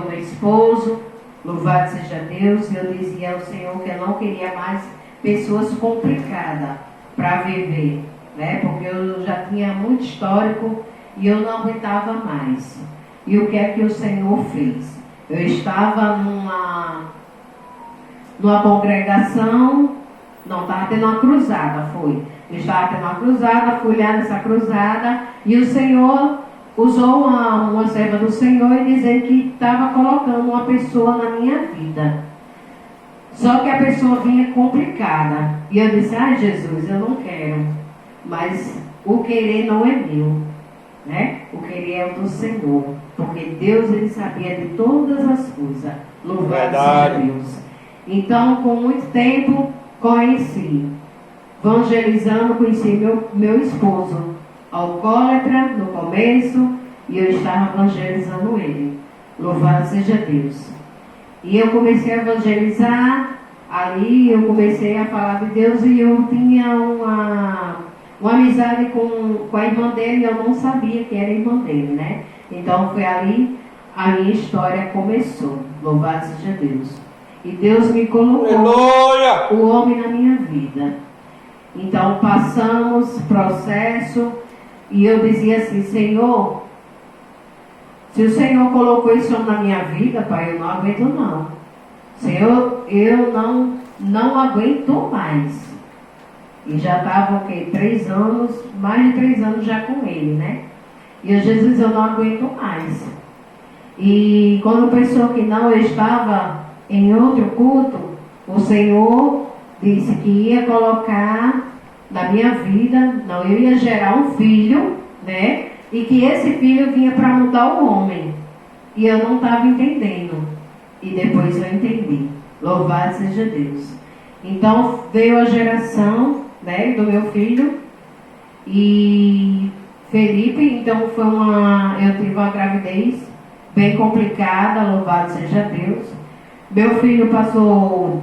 meu esposo, louvado seja Deus. Eu dizia ao Senhor que eu não queria mais pessoas complicadas para viver, né? Porque eu já tinha muito histórico e eu não aguentava mais. E o que é que o Senhor fez? Eu estava numa congregação, não estava tendo uma cruzada, foi. Eu estava tendo uma cruzada, fui lá nessa cruzada e o Senhor usou uma serva do Senhor e dizer que estava colocando uma pessoa na minha vida. Só que a pessoa vinha complicada. E eu disse, ai Jesus, eu não quero. Mas o querer não é meu, né? O querer é o do Senhor. Porque Deus, Ele sabia de todas as coisas. Louvado seja Deus. Então, com muito tempo, conheci. Evangelizando, conheci meu esposo. Alcoólatra no começo. E eu estava evangelizando ele. Louvado seja Deus. E eu comecei a evangelizar. Ali eu comecei a falar de Deus. E eu tinha uma amizade com a irmã dele. E eu não sabia que era irmã dele, né? Então foi ali a minha história começou. Louvado seja Deus. E Deus me colocou o homem na minha vida. Então passamos processo. E eu dizia assim, Senhor, se o Senhor colocou isso na minha vida, Pai, eu não aguento não. Senhor, eu não aguento mais. E já estava, 3 anos, mais de 3 anos já com ele, né? E eu, Jesus, eu não aguento mais. E quando pensou que não, eu estava em outro culto, o Senhor disse que ia colocar na minha vida, não, eu ia gerar um filho, né? E que esse filho vinha para mudar o homem. E eu não estava entendendo. E depois eu entendi. Louvado seja Deus. Então veio a geração, né, do meu filho. E Felipe, então eu tive uma gravidez bem complicada, louvado seja Deus. Meu filho passou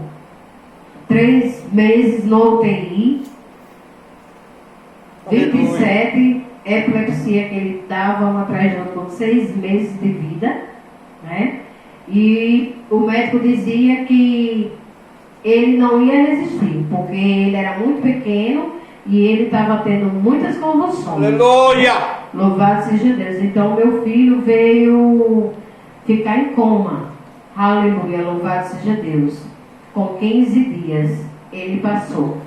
3 meses no UTI. 27 epilepsia que ele dava uma atrás do outro, com 6 meses de vida, né? E o médico dizia que ele não ia resistir, porque ele era muito pequeno e ele estava tendo muitas convulsões. Aleluia! Louvado seja Deus. Então meu filho veio ficar em coma. Aleluia, louvado seja Deus. Com 15 dias ele passou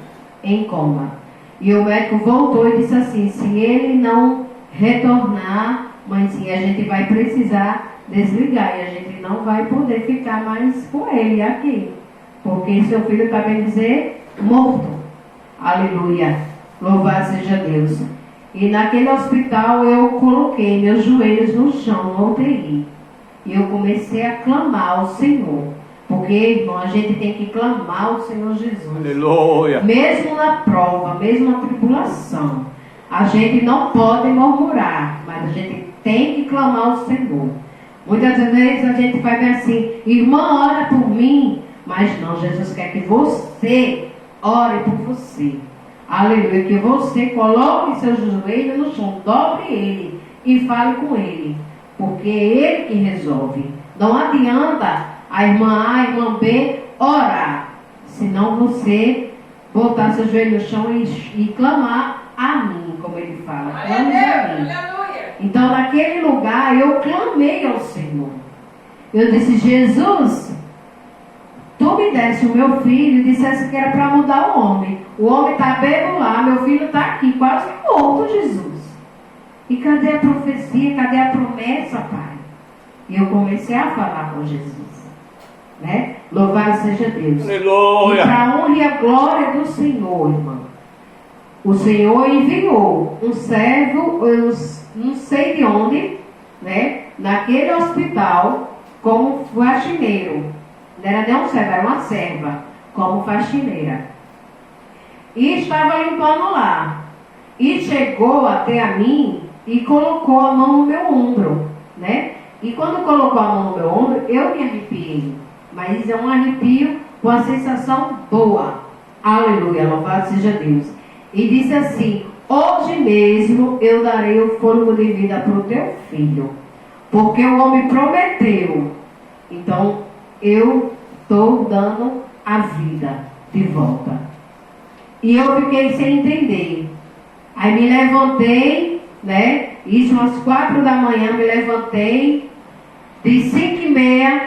em coma. E o médico voltou e disse assim, se ele não retornar, mãezinha, a gente vai precisar desligar e a gente não vai poder ficar mais com ele aqui. Porque seu filho está, bem dizer, morto. Aleluia. Louvado seja Deus. E naquele hospital eu coloquei meus joelhos no chão, no UTI. E eu comecei a clamar ao Senhor. Porque, irmão, a gente tem que clamar ao Senhor Jesus. Aleluia. Mesmo na prova, mesmo na tribulação. A gente não pode murmurar, mas a gente tem que clamar ao Senhor. Muitas vezes a gente faz bem assim, irmã, ora por mim. Mas não, Jesus quer que você ore por você. Aleluia, que você coloque seus joelhos no chão, dobre ele e fale com ele. Porque é ele que resolve. Não adianta a irmã A, a irmã B orar. Senão você botar seu joelho no chão e clamar a mim, como ele fala. Clame a mim. Então naquele lugar eu clamei ao Senhor. Eu disse, Jesus, tu me deste o meu filho e disseste que era para mudar o homem. O homem está bebo lá, meu filho está aqui, quase morto, Jesus. E cadê a profecia? Cadê a promessa, Pai? E eu comecei a falar com Jesus. Né? Louvado seja Deus. Aleluia. E para a honra e a glória do Senhor, irmão, o Senhor enviou um servo, eu não sei de onde, né? Naquele hospital, como faxineiro. Não era nem um servo, era uma serva, como faxineira. E estava limpando lá. E chegou até a mim e colocou a mão no meu ombro, né? E quando colocou a mão no meu ombro, eu me arrepiei. Mas é um arrepio com a sensação boa. Aleluia, louvado seja Deus. E disse assim, hoje mesmo eu darei o fôlego de vida para o teu filho. Porque o homem prometeu Então, eu estou dando a vida de volta. E eu fiquei sem entender. Aí me levantei, né? Isso às 4 da manhã, me levantei, de 5h30